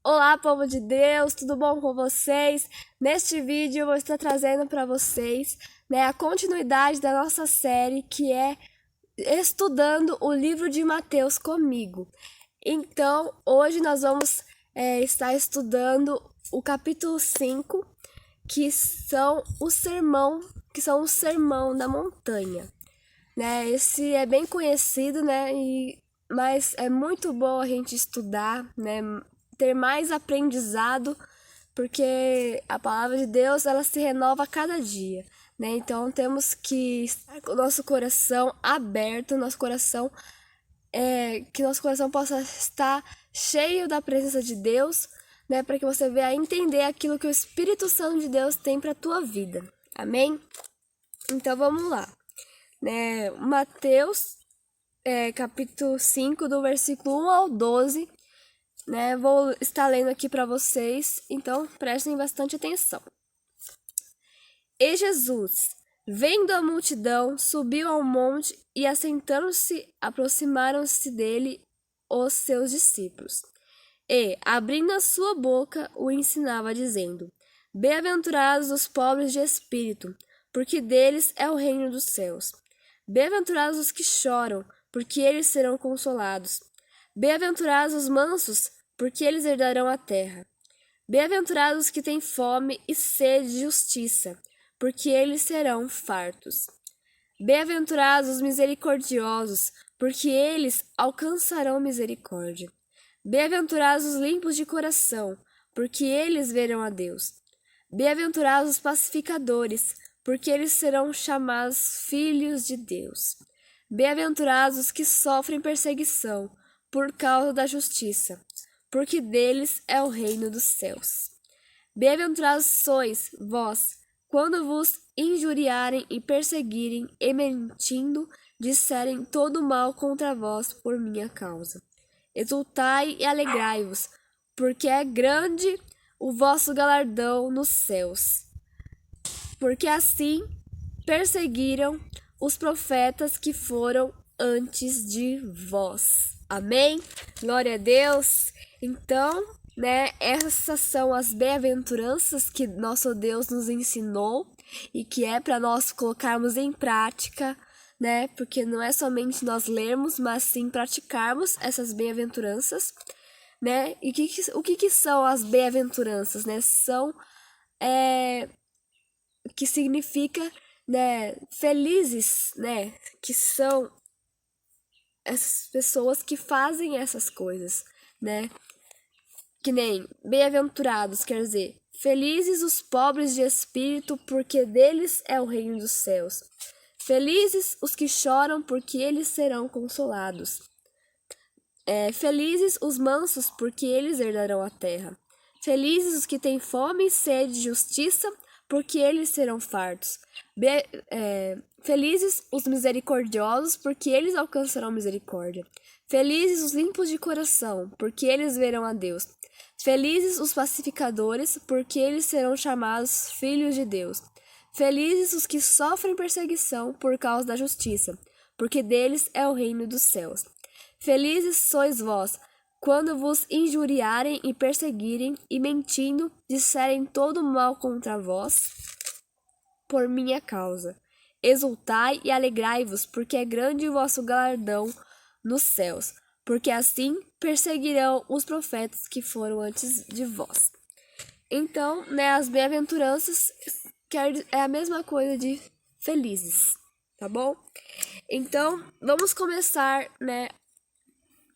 Olá, povo de Deus, tudo bom com vocês? Neste vídeo eu vou estar trazendo para vocês, a continuidade da nossa série, que é Estudando o livro de Mateus comigo. Então, hoje nós vamos estar estudando o capítulo 5, que são o sermão da montanha. Esse é bem conhecido, mas é muito bom a gente estudar, ter mais aprendizado, porque a palavra de Deus, ela se renova a cada dia, Então temos que estar com o nosso coração aberto, que nosso coração possa estar cheio da presença de Deus, para que você venha entender aquilo que o Espírito Santo de Deus tem para a tua vida. Amém? Então vamos lá. Mateus, capítulo 5, do versículo 1 ao 12, vou estar lendo aqui para vocês, então prestem bastante atenção. E Jesus, vendo a multidão, subiu ao monte e, assentando-se, aproximaram-se dele os seus discípulos. E, abrindo a sua boca, o ensinava, dizendo: Bem-aventurados os pobres de espírito, porque deles é o reino dos céus. Bem-aventurados os que choram, porque eles serão consolados. Bem-aventurados os mansos, porque eles herdarão a terra. Bem-aventurados os que têm fome e sede de justiça, porque eles serão fartos. Bem-aventurados os misericordiosos, porque eles alcançarão misericórdia. Bem-aventurados os limpos de coração, porque eles verão a Deus. Bem-aventurados os pacificadores, porque eles serão chamados filhos de Deus. Bem-aventurados os que sofrem perseguição por causa da justiça, porque deles é o reino dos céus. Bem-aventurados sois vós, quando vos injuriarem e perseguirem e mentindo, disserem todo mal contra vós por minha causa. Exultai e alegrai-vos, porque é grande o vosso galardão nos céus. Porque assim perseguiram os profetas que foram antes de vós. Amém? Glória a Deus! Então, essas são as bem-aventuranças que nosso Deus nos ensinou e que é para nós colocarmos em prática, porque não é somente nós lermos, mas sim praticarmos essas bem-aventuranças, E o que são as bem-aventuranças, São, que significa, felizes, Que são essas pessoas que fazem essas coisas, Que nem bem-aventurados, quer dizer, felizes os pobres de espírito, porque deles é o reino dos céus. Felizes os que choram, porque eles serão consolados. Felizes os mansos, porque eles herdarão a terra. Felizes os que têm fome e sede de justiça, porque eles serão fartos. Felizes os misericordiosos, porque eles alcançarão misericórdia. Felizes os limpos de coração, porque eles verão a Deus. Felizes os pacificadores, porque eles serão chamados filhos de Deus. Felizes os que sofrem perseguição por causa da justiça, porque deles é o reino dos céus. Felizes sois vós, quando vos injuriarem e perseguirem, e mentindo, disserem todo mal contra vós, por minha causa. Exultai e alegrai-vos, porque é grande o vosso galardão nos céus, porque assim perseguirão os profetas que foram antes de vós. Então, as bem-aventuranças é a mesma coisa de felizes, tá bom? Então, vamos começar,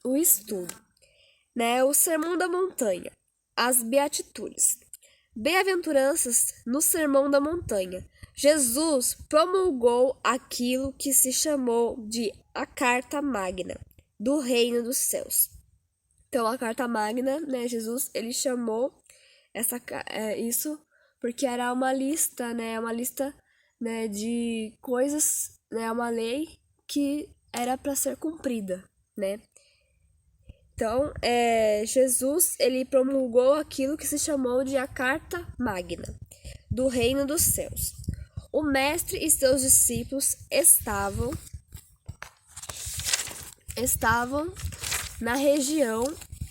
o estudo, o Sermão da Montanha, as Beatitudes. Bem-aventuranças no Sermão da Montanha. Jesus promulgou aquilo que se chamou de a Carta Magna do Reino dos Céus. Então, a Carta Magna, Jesus, ele chamou isso porque era uma lista, uma lista, de coisas, uma lei que era para ser cumprida, Então, Jesus, ele promulgou aquilo que se chamou de a Carta Magna do Reino dos Céus. o mestre e seus discípulos estavam na região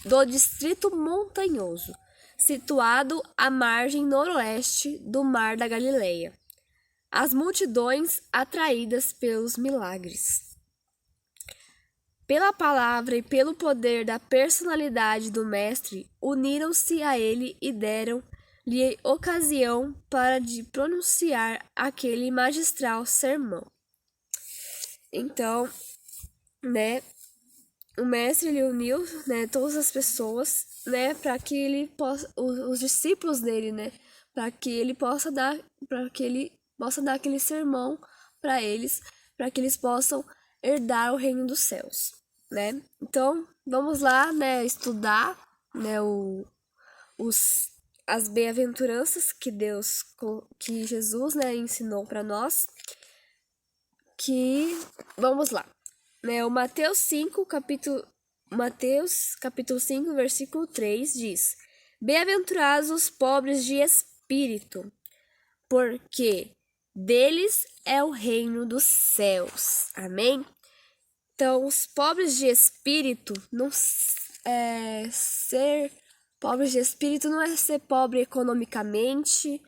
do distrito montanhoso, situado à margem noroeste do Mar da Galileia. As multidões atraídas pelos milagres, pela palavra e pelo poder da personalidade do mestre, uniram-se a ele e deram-lhe ocasião para de pronunciar aquele magistral sermão. Então, né, o mestre ele uniu, né, todas as pessoas, né, para que ele possa, os discípulos dele, né, para que ele possa dar aquele sermão para que eles possam herdar o reino dos céus, né? Então, vamos lá, né, estudar, né, as bem-aventuranças que Jesus, né, ensinou para nós. Vamos lá, né? O Mateus capítulo 5, versículo 3 diz: Bem-aventurados os pobres de espírito, porque deles é o reino dos céus. Amém? Então, os pobres de espírito, ser pobres de espírito não é ser pobre economicamente,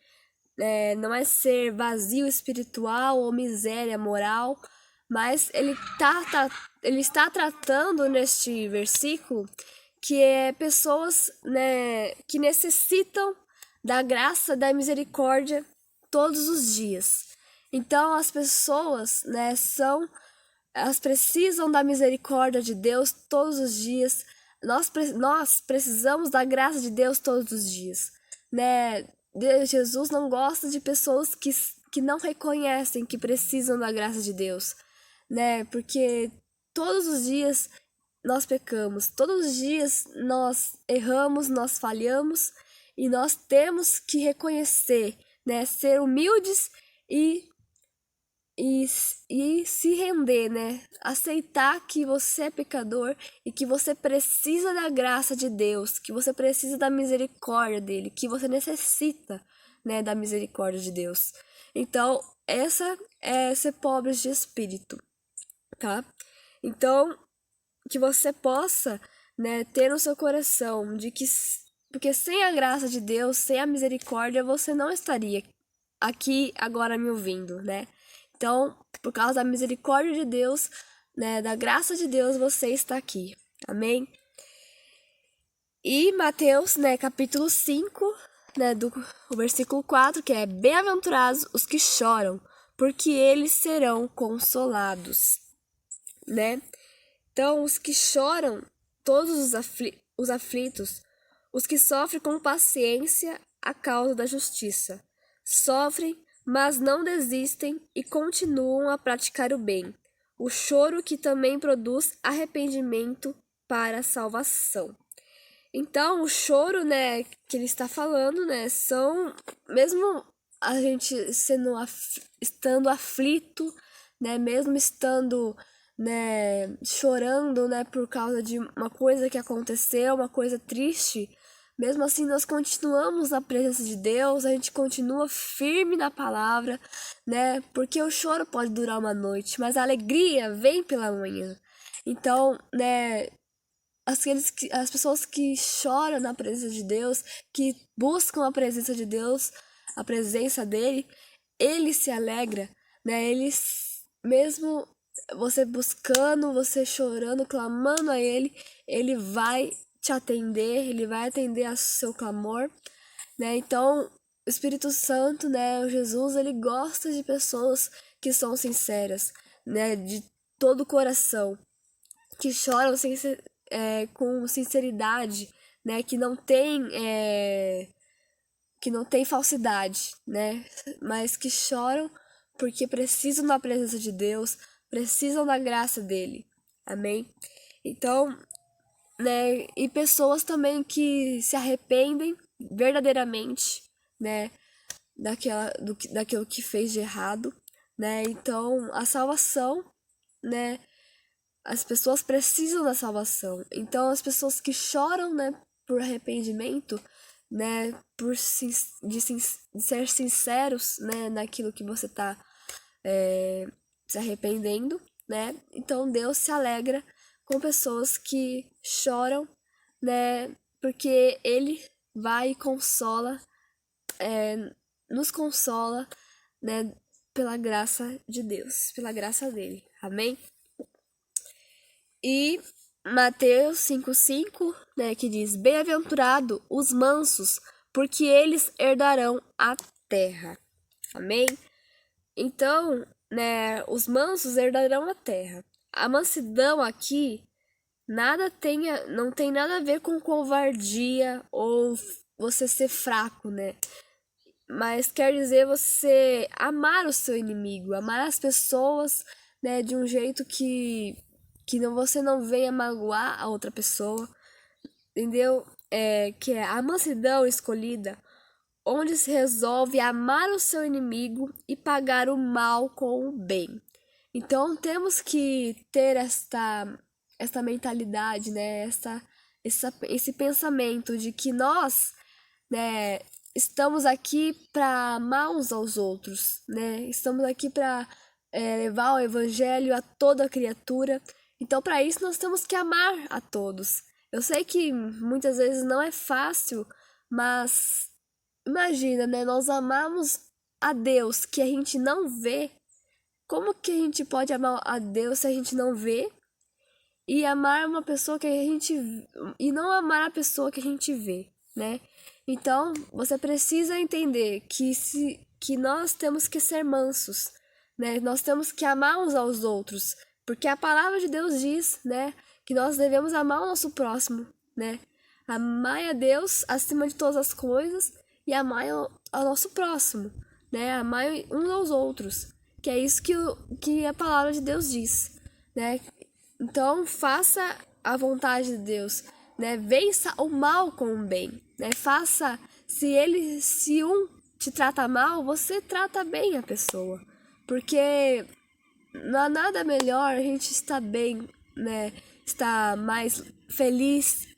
não é ser vazio espiritual ou miséria moral, mas ele está tratando neste versículo que é pessoas, né, que necessitam da graça, da misericórdia todos os dias. Então, as pessoas, né, elas precisam da misericórdia de Deus todos os dias. Nós precisamos da graça de Deus todos os dias, né? Jesus não gosta de pessoas que não reconhecem que precisam da graça de Deus, né? Porque todos os dias nós pecamos, todos os dias nós erramos, nós falhamos e nós temos que reconhecer, né? Ser humildes e se render, né? Aceitar que você é pecador e que você precisa da graça de Deus, que você precisa da misericórdia dele, que você necessita, né, da misericórdia de Deus. Então, essa é ser pobres de espírito, tá? Então, que você possa, né, ter no seu coração de que, porque sem a graça de Deus, sem a misericórdia, você não estaria aqui agora me ouvindo, né? Então, por causa da misericórdia de Deus, né, da graça de Deus, você está aqui. Amém? E Mateus, né, capítulo 5, né, o versículo 4, que é: Bem-aventurados os que choram, porque eles serão consolados, né? Então, os que choram, todos os aflitos, os que sofrem com paciência a causa da justiça, sofrem, mas não desistem e continuam a praticar o bem. O choro que também produz arrependimento para a salvação. Então, o choro, né, que ele está falando, né, são, mesmo a gente estando aflito, né, mesmo estando, né, chorando, né, por causa de uma coisa que aconteceu, uma coisa triste, mesmo assim nós continuamos na presença de Deus, a gente continua firme na palavra, né, porque o choro pode durar uma noite, mas a alegria vem pela manhã. Então, né, as pessoas que choram na presença de Deus, que buscam a presença de Deus, a presença dele, ele se alegra, né? Mesmo você buscando, você chorando, clamando a ele vai te atender, ele vai atender ao seu clamor, né? Então, o Espírito Santo, né, o Jesus, ele gosta de pessoas que são sinceras, né, de todo o coração, que choram com sinceridade, né, que não tem falsidade, né, mas que choram porque precisam da presença de Deus, precisam da graça dele. Amém? Então, né, e pessoas também que se arrependem verdadeiramente, né, daquilo que fez de errado, né? Então, a salvação, né, as pessoas precisam da salvação. Então, as pessoas que choram, né, por arrependimento, né, de ser sinceros, né, naquilo que você está se arrependendo, né? Então Deus se alegra com pessoas que choram, né? Porque Ele vai e consola, nos consola, né? Pela graça de Deus, pela graça dele. Amém? E Mateus 5,5, né, que diz: Bem-aventurado os mansos, porque eles herdarão a terra. Amém? Então, né, os mansos herdarão a terra. A mansidão aqui não tem nada a ver com covardia ou você ser fraco, né? Mas quer dizer você amar o seu inimigo, amar as pessoas, né, de um jeito que você não venha magoar a outra pessoa, entendeu? Que é a mansidão escolhida, onde se resolve amar o seu inimigo e pagar o mal com o bem. Então temos que ter esta mentalidade, né? Esse pensamento de que nós, né, estamos aqui para amar uns aos outros, né? Estamos aqui para levar o evangelho a toda criatura. Então, para isso, nós temos que amar a todos. Eu sei que muitas vezes não é fácil, mas imagina, né? Nós amamos a Deus que a gente não vê. Como que a gente pode amar a Deus se a gente não vê? E amar uma pessoa que a gente e não amar a pessoa que a gente vê, né? Então, você precisa entender que nós temos que ser mansos, né? Nós temos que amar uns aos outros, porque a palavra de Deus diz, né, que nós devemos amar o nosso próximo, né? Amar a Deus acima de todas as coisas e amar ao nosso próximo, né? Amar uns aos outros, que é isso que a palavra de Deus diz, né? Então, faça a vontade de Deus, né? Vença o mal com o bem, né? Faça, se um te trata mal, você trata bem a pessoa, porque não há nada melhor a gente estar bem, né? Estar mais feliz,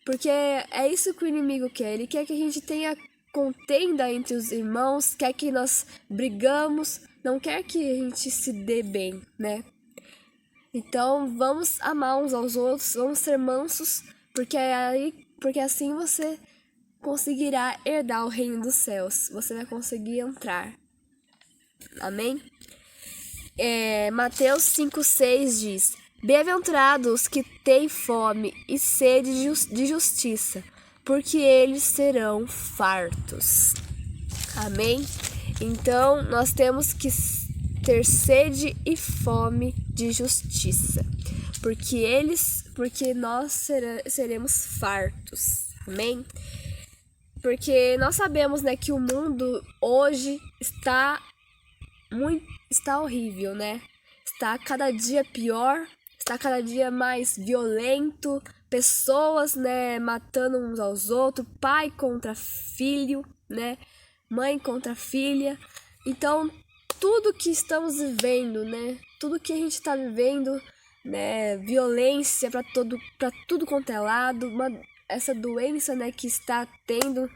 porque é isso que o inimigo quer. Ele quer que a gente tenha contenda entre os irmãos, quer que nós brigamos, não quer que a gente se dê bem, né? Então, vamos amar uns aos outros, vamos ser mansos, porque assim você conseguirá herdar o reino dos céus. Você vai conseguir entrar. Amém? Mateus 5,6 diz: Bem-aventurados que têm fome e sede de justiça, porque eles serão fartos. Amém? Então, nós temos que ter sede e fome de justiça, porque nós seremos fartos. Amém? Porque nós sabemos, né, que o mundo hoje está horrível, né? Está cada dia pior, está cada dia mais violento, pessoas, né, matando uns aos outros, pai contra filho, né? Mãe contra filha. Então, tudo que estamos vivendo, né? Tudo que a gente está vivendo, né? Violência para tudo quanto é lado, essa doença, né, que está tendo,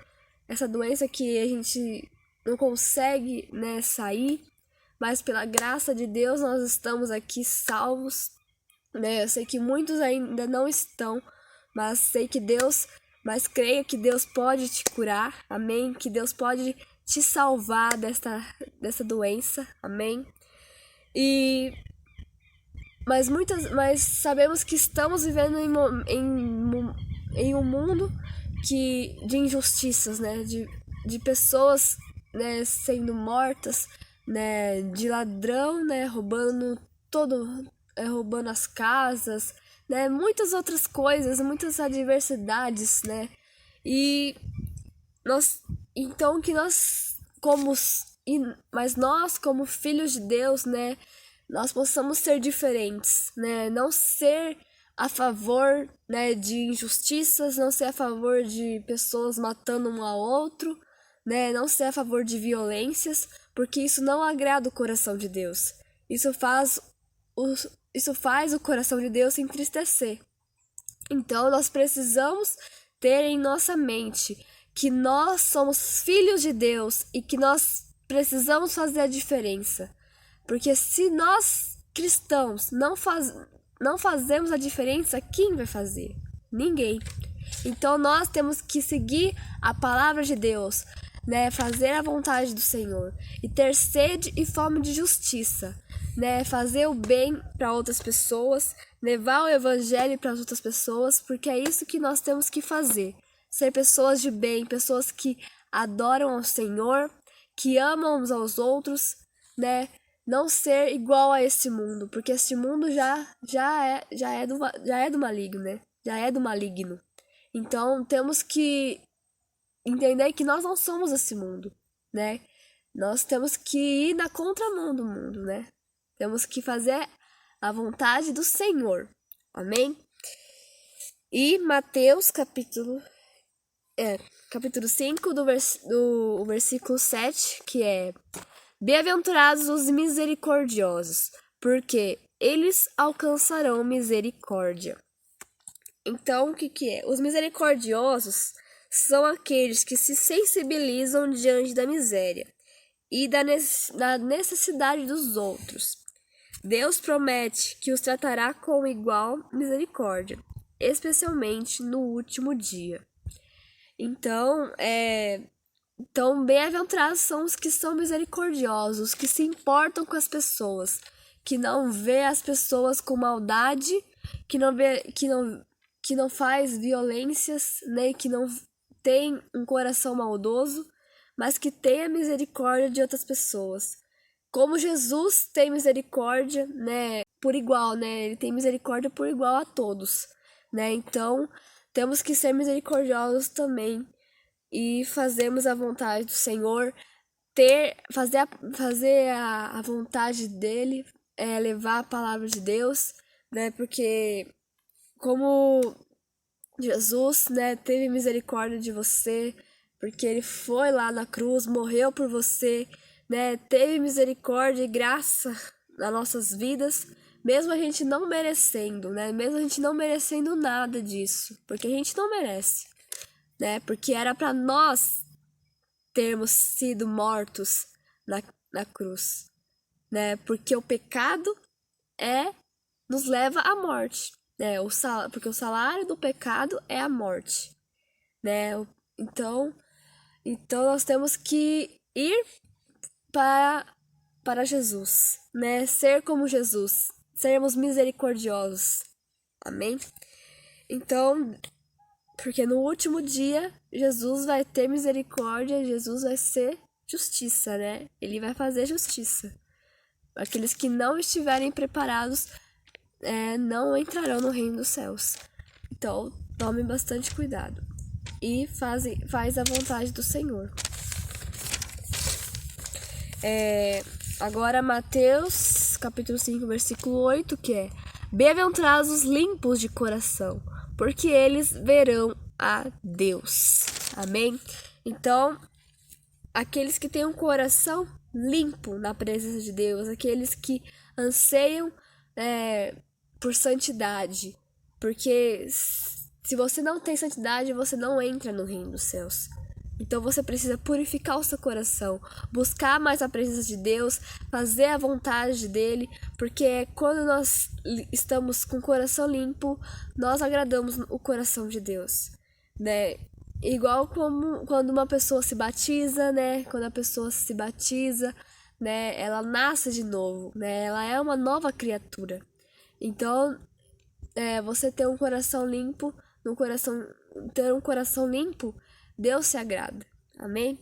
essa doença que a gente não consegue, né, sair, mas pela graça de Deus nós estamos aqui salvos, né? Eu sei que muitos ainda não estão, mas creio que Deus pode te curar, amém? Que Deus pode te salvar dessa doença, amém? Mas sabemos que estamos vivendo em um mundo de injustiças, né? De pessoas, né, sendo mortas, né? De ladrão, né? Roubando roubando as casas, né? Muitas outras coisas, muitas adversidades, né? Então que mas nós como filhos de Deus, né? Nós possamos ser diferentes, né? Não ser a favor, né, de injustiças, não ser a favor de pessoas matando um ao outro, né? Não ser a favor de violências, porque isso não agrada o coração de Deus. Isso faz o coração de Deus se entristecer. Então, nós precisamos ter em nossa mente que nós somos filhos de Deus e que nós precisamos fazer a diferença. Porque se nós, cristãos, não fazemos a diferença, quem vai fazer? Ninguém. Então nós temos que seguir a palavra de Deus, né? Fazer a vontade do Senhor e ter sede e fome de justiça, né? Fazer o bem para outras pessoas, levar o evangelho para as outras pessoas, porque é isso que nós temos que fazer. Ser pessoas de bem, pessoas que adoram ao Senhor, que amam uns aos outros, né? Não ser igual a esse mundo, porque esse mundo já é do maligno, né? Já é do maligno. Então temos que entender que nós não somos esse mundo, né? Nós temos que ir na contramão do mundo, né? Temos que fazer a vontade do Senhor. Amém? E Mateus capítulo 5 do versículo 7, que é: Bem-aventurados os misericordiosos, porque eles alcançarão misericórdia. Então, o que é? Os misericordiosos são aqueles que se sensibilizam diante da miséria e da necessidade dos outros. Deus promete que os tratará com igual misericórdia, especialmente no último dia. Então, bem-aventurados são os que são misericordiosos, que se importam com as pessoas, que não vê as pessoas com maldade, que não faz violências, né, que não tem um coração maldoso, mas que tem a misericórdia de outras pessoas. Como Jesus tem misericórdia, né, por igual, né, ele tem misericórdia por igual a todos, né, então temos que ser misericordiosos também e fazermos a vontade do Senhor, fazer a vontade dele, levar a palavra de Deus, né, porque como Jesus, né, teve misericórdia de você, porque ele foi lá na cruz, morreu por você, né, teve misericórdia e graça nas nossas vidas, mesmo a gente não merecendo, né, mesmo a gente não merecendo nada disso, porque a gente não merece, né, porque era para nós termos sido mortos na cruz, né, porque o pecado nos leva à morte, né, porque o salário do pecado é a morte, né, então nós temos que ir para Jesus, né, ser como Jesus, sermos misericordiosos, amém? Então, porque no último dia, Jesus vai ter misericórdia, Jesus vai ser justiça, né? Ele vai fazer justiça. Aqueles que não estiverem preparados não entrarão no reino dos céus. Então, tome bastante cuidado e faz a vontade do Senhor. Agora, Mateus, capítulo 5, versículo 8, que é: Bem-aventurados os limpos de coração, porque eles verão a Deus. Amém? Então, aqueles que têm um coração limpo na presença de Deus, aqueles que anseiam por santidade, porque se você não tem santidade, você não entra no reino dos céus. Então você precisa purificar o seu coração, buscar mais a presença de Deus, fazer a vontade dele, porque quando nós estamos com o coração limpo, nós agradamos o coração de Deus, né? Igual como quando uma pessoa se batiza, né? Quando a pessoa se batiza, né? Ela nasce de novo, né? Ela é uma nova criatura. Então, você ter um coração limpo, ter um coração limpo, Deus se agrada. Amém?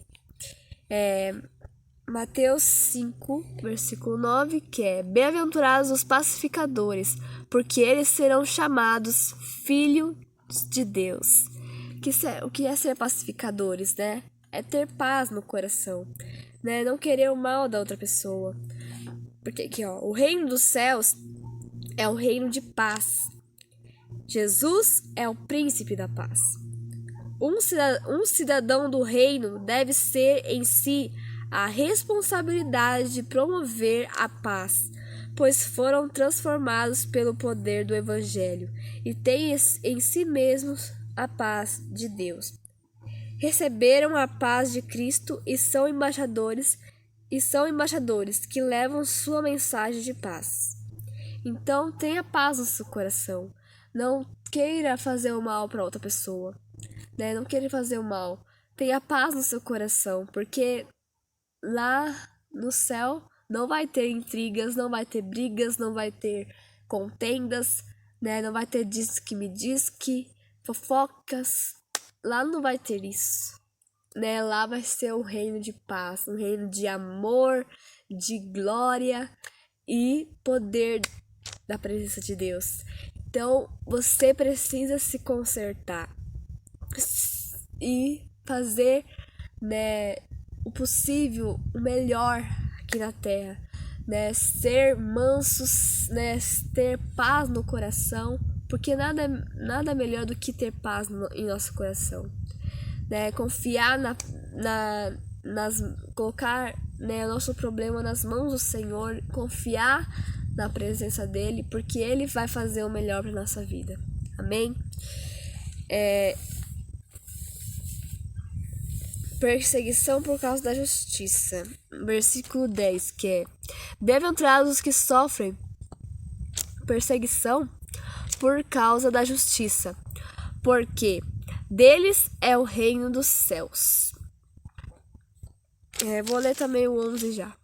Mateus 5, versículo 9, que é: Bem-aventurados os pacificadores, porque eles serão chamados filhos de Deus. O que é ser pacificadores, né? É ter paz no coração, né? Não querer o mal da outra pessoa. Porque aqui, ó, o reino dos céus é o reino de paz. Jesus é o príncipe da paz. Um cidadão do reino deve ser em si a responsabilidade de promover a paz, pois foram transformados pelo poder do Evangelho e têm em si mesmos a paz de Deus. receberam a paz de Cristo e são embaixadores que levam sua mensagem de paz. Então, tenha paz no seu coração. Não queira fazer o mal para outra pessoa, né? Não queira fazer o mal. Tenha paz no seu coração, porque lá no céu não vai ter intrigas, não vai ter brigas, não vai ter contendas, né? Não vai ter diz que me diz que, fofocas. Lá não vai ter isso, né? Lá vai ser um reino de paz, um reino de amor, de glória e poder da presença de Deus. Então, você precisa se consertar e fazer, né, o possível, o melhor aqui na terra, né? Ser mansos, né? Ter paz no coração, porque nada melhor do que ter paz em nosso coração, né? Confiar colocar, né, o nosso problema nas mãos do Senhor, confiar na presença dele, porque ele vai fazer o melhor para nossa vida. Amém? Perseguição por causa da justiça. Versículo 10, que é: bem-aventurados os que sofrem perseguição por causa da justiça, porque deles é o reino dos céus. Vou ler também o 11 já.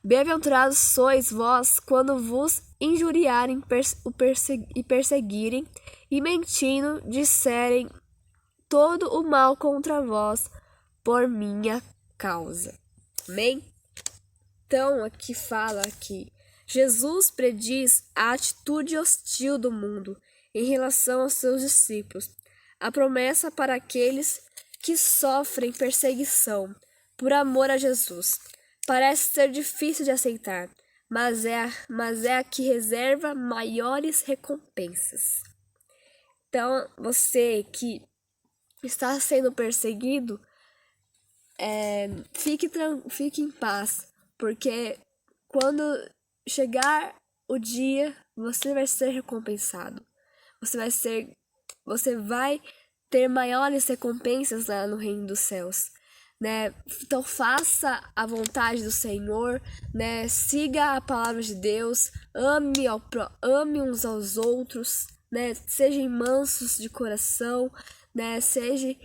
Bem-aventurados sois vós quando vos injuriarem e perseguirem e mentindo disserem todo o mal contra vós por minha causa. Amém? Então, aqui fala que Jesus prediz a atitude hostil do mundo em relação aos seus discípulos. A promessa para aqueles que sofrem perseguição por amor a Jesus. Parece ser difícil de aceitar, mas é a que reserva maiores recompensas. Então, você que está sendo perseguido, fique em paz, porque quando chegar o dia, você vai ser recompensado. Você vai ter maiores recompensas lá no reino dos céus, né? Então faça a vontade do Senhor, né? Siga a palavra de Deus, ame uns aos outros, né? Sejam mansos de coração, né? Sejam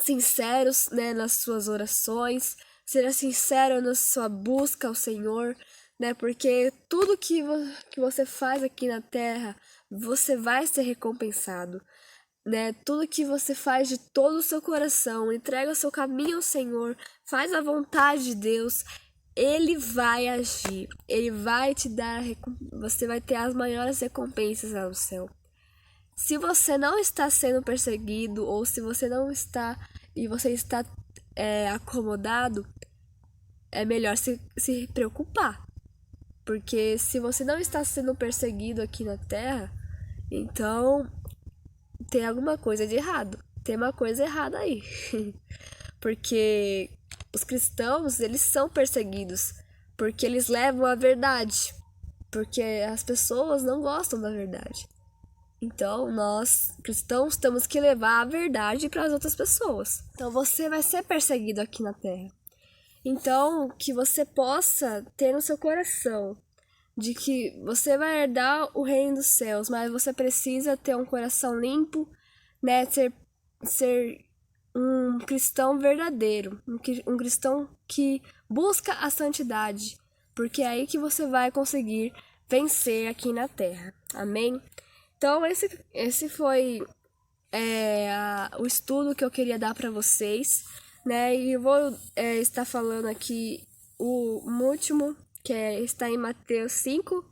sinceros, né, nas suas orações, seja sincero na sua busca ao Senhor, né, porque tudo que você faz aqui na terra, você vai ser recompensado, né, tudo que você faz de todo o seu coração, entrega o seu caminho ao Senhor, faz a vontade de Deus, Ele vai agir, Ele vai te dar, você vai ter as maiores recompensas lá no céu. Se você não está sendo perseguido, ou se você não está e você está acomodado, é melhor se preocupar. Porque se você não está sendo perseguido aqui na terra, então tem alguma coisa de errado. Tem uma coisa errada aí. Porque os cristãos, eles são perseguidos. Porque eles levam a verdade. Porque as pessoas não gostam da verdade. Então, nós, cristãos, temos que levar a verdade para as outras pessoas. Então, você vai ser perseguido aqui na terra. Então, que você possa ter no seu coração de que você vai herdar o reino dos céus, mas você precisa ter um coração limpo, né? Ser um cristão verdadeiro, um cristão que busca a santidade, porque é aí que você vai conseguir vencer aqui na terra. Amém? Então, esse foi o estudo que eu queria dar para vocês, né? E eu vou estar falando aqui o último, que está em Mateus 5,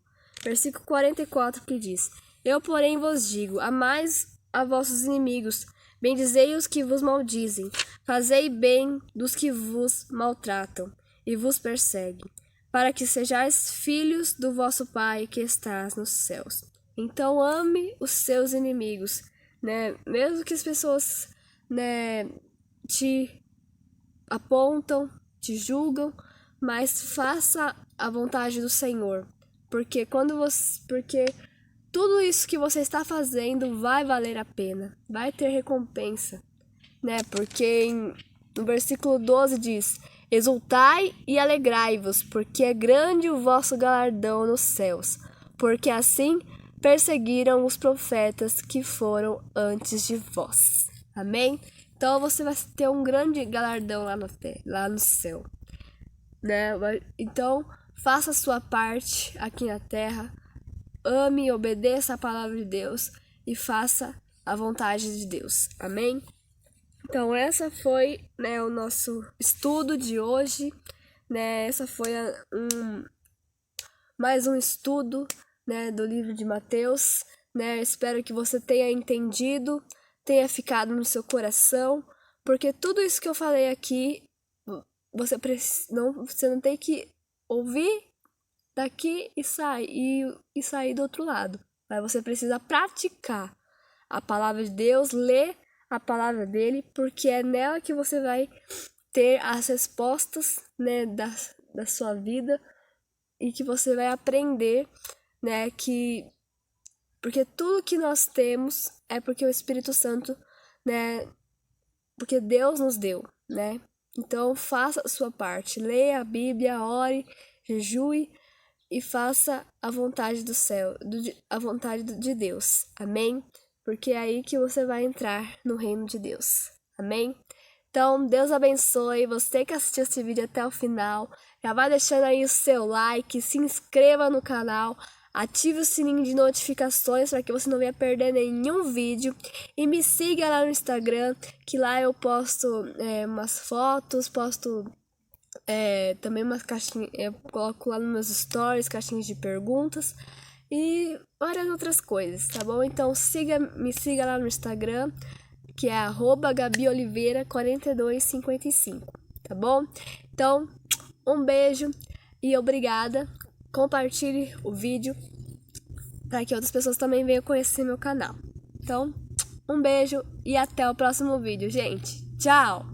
versículo 44, que diz: Eu, porém, vos digo, amais a vossos inimigos, bendizei os que vos maldizem, fazei bem dos que vos maltratam e vos perseguem, para que sejais filhos do vosso Pai que estás nos céus. Então ame os seus inimigos, né? Mesmo que as pessoas, né, te apontam, te julgam, mas faça a vontade do Senhor, porque tudo isso que você está fazendo vai valer a pena, vai ter recompensa, né? Porque no versículo 12 diz: exultai e alegrai-vos, porque é grande o vosso galardão nos céus, porque assim perseguiram os profetas que foram antes de vós. Amém? Então você vai ter um grande galardão lá no céu, né? Então faça a sua parte aqui na terra, ame e obedeça a palavra de Deus e faça a vontade de Deus. Amém? Então essa foi, né, o nosso estudo de hoje, né? Essa foi mais um estudo, né, do livro de Mateus, né? Espero que você tenha entendido, tenha ficado no seu coração, porque tudo isso que eu falei aqui, você não tem que ouvir daqui e sair do outro lado. Mas você precisa praticar a palavra de Deus, ler a palavra dele, porque é nela que você vai ter as respostas, né, da sua vida, e que você vai aprender, né, porque tudo que nós temos é porque o Espírito Santo, né, porque Deus nos deu, né? Então faça a sua parte, leia a Bíblia, ore, jejue e faça a vontade do céu, a vontade de Deus. Amém? Porque é aí que você vai entrar no reino de Deus. Amém? Então, Deus abençoe você que assistiu esse vídeo até o final. Já vai deixando aí o seu like, se inscreva no canal, ative o sininho de notificações para que você não venha perder nenhum vídeo. E me siga lá no Instagram, que lá eu posto umas fotos, posto também umas caixinhas, eu coloco lá nos meus stories, caixinhas de perguntas e várias outras coisas, tá bom? Então me siga lá no Instagram, que é @GabiOliveira4255, tá bom? Então, um beijo e obrigada. Compartilhe o vídeo para que outras pessoas também venham conhecer meu canal. Então, um beijo e até o próximo vídeo, gente. Tchau!